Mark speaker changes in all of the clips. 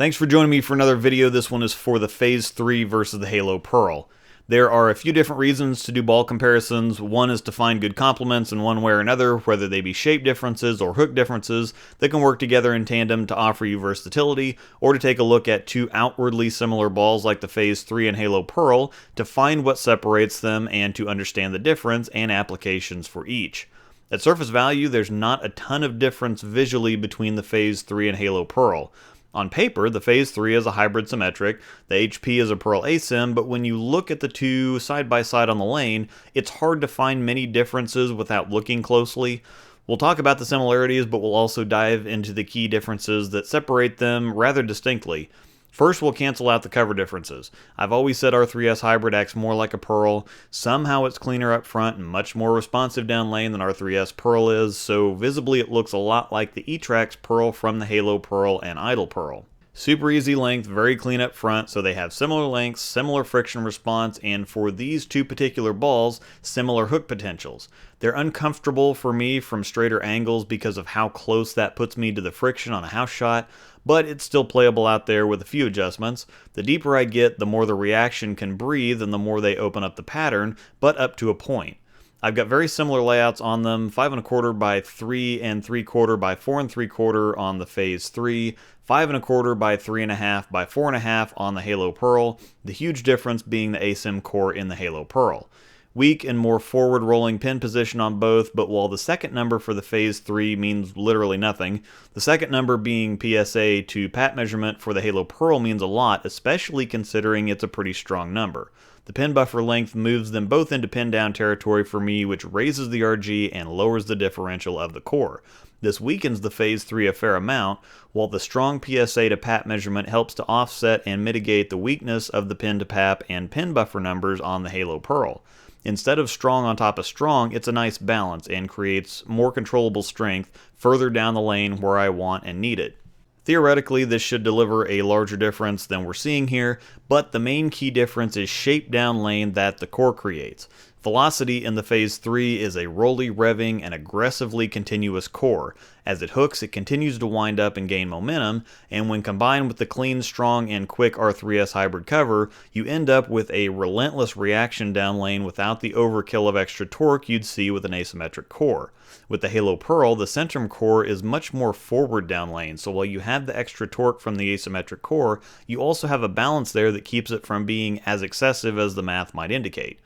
Speaker 1: Thanks for joining me for another video. This one is for the Phaze 3 versus the Halo Pearl. There are a few different reasons to do ball comparisons. One is to find good complements in one way or another, whether they be shape differences or hook differences that can work together in tandem to offer you versatility, or to take a look at two outwardly similar balls like the Phaze 3 and Halo Pearl to find what separates them and to understand the difference and applications for each. At surface value, there's not a ton of difference visually between the Phaze 3 and Halo Pearl. On paper, the Phaze 3 is a hybrid symmetric, the HP is a Pearl asim, but when you look at the two side by side on the lane, it's hard to find many differences without looking closely. We'll talk about the similarities, but we'll also dive into the key differences that separate them rather distinctly. First, we'll cancel out the cover differences. I've always said R3S Hybrid acts more like a Pearl. Somehow it's cleaner up front and much more responsive down lane than R3S Pearl is, so visibly it looks a lot like the E-Trax Pearl from the Halo Pearl and Idle Pearl. Super easy length, very clean up front, so they have similar lengths, similar friction response, and for these two particular balls, similar hook potentials. They're uncomfortable for me from straighter angles because of how close that puts me to the friction on a house shot, but it's still playable out there with a few adjustments. The deeper I get, the more the reaction can breathe and the more they open up the pattern, but up to a point. I've got very similar layouts on them, 5 1/4 by 3 3/4 by 4 3/4 on the Phaze 3, 5 1/4 by 3 1/2 by 4 1/2 on the Halo Pearl, the huge difference being the asim core in the Halo Pearl. Weak and more forward rolling pin position on both, but while the second number for the Phaze 3 means literally nothing, the second number being PSA to pat measurement for the Halo Pearl means a lot, especially considering it's a pretty strong number. The pin buffer length moves them both into pin down territory for me, which raises the RG and lowers the differential of the core. This weakens the Phaze 3 a fair amount, while the strong PSA to pat measurement helps to offset and mitigate the weakness of the pin to pap and pin buffer numbers on the Halo Pearl. Instead of strong on top of strong, it's a nice balance and creates more controllable strength further down the lane where I want and need it. Theoretically, this should deliver a larger difference than we're seeing here, but the main key difference is shape down lane that the core creates. Velocity in the Phaze 3 is a rolly, revving, and aggressively continuous core. As it hooks, it continues to wind up and gain momentum, and when combined with the clean, strong, and quick R3S hybrid cover, you end up with a relentless reaction down lane without the overkill of extra torque you'd see with an asymmetric core. With the Halo Pearl, the Centrum core is much more forward down lane, so while you have the extra torque from the asymmetric core, you also have a balance there that keeps it from being as excessive as the math might indicate.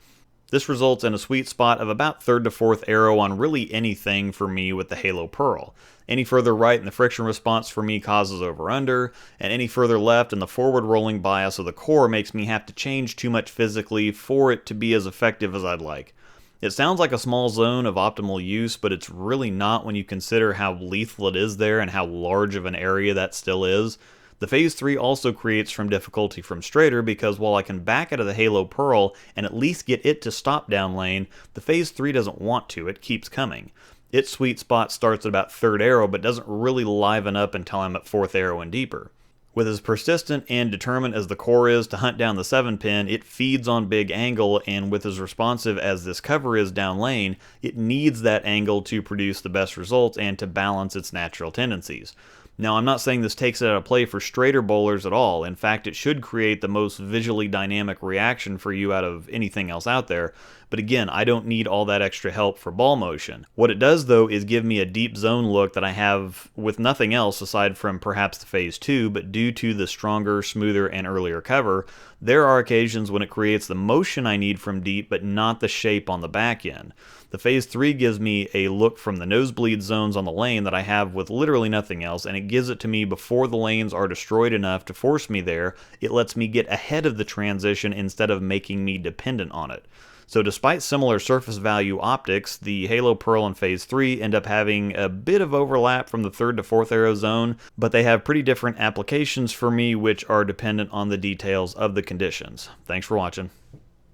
Speaker 1: This results in a sweet spot of about 3rd to 4th arrow on really anything for me with the Halo Pearl. Any further right in the friction response for me causes over-under, and any further left in the forward rolling bias of the core makes me have to change too much physically for it to be as effective as I'd like. It sounds like a small zone of optimal use, but it's really not when you consider how lethal it is there and how large of an area that still is. The Phaze 3 also creates from difficulty from straighter because while I can back out of the Halo Pearl and at least get it to stop down lane, the Phaze 3 doesn't want to, it keeps coming. Its sweet spot starts at about 3rd arrow but doesn't really liven up until I'm at 4th arrow and deeper. With as persistent and determined as the core is to hunt down the 7-pin, it feeds on big angle, and with as responsive as this cover is down lane, it needs that angle to produce the best results and to balance its natural tendencies. Now, I'm not saying this takes it out of play for straighter bowlers at all. In fact, it should create the most visually dynamic reaction for you out of anything else out there. But again, I don't need all that extra help for ball motion. What it does, though, is give me a deep zone look that I have with nothing else aside from perhaps the Phaze 2, but due to the stronger, smoother, and earlier cover, there are occasions when it creates the motion I need from deep, but not the shape on the back end. The Phaze 3 gives me a look from the nosebleed zones on the lane that I have with literally nothing else, and it gives it to me before the lanes are destroyed enough to force me there. It lets me get ahead of the transition instead of making me dependent on it. So despite similar surface value optics, the Halo Pearl and Phaze 3 end up having a bit of overlap from the 3rd to 4th arrow zone, but they have pretty different applications for me which are dependent on the details of the conditions. Thanks for watching.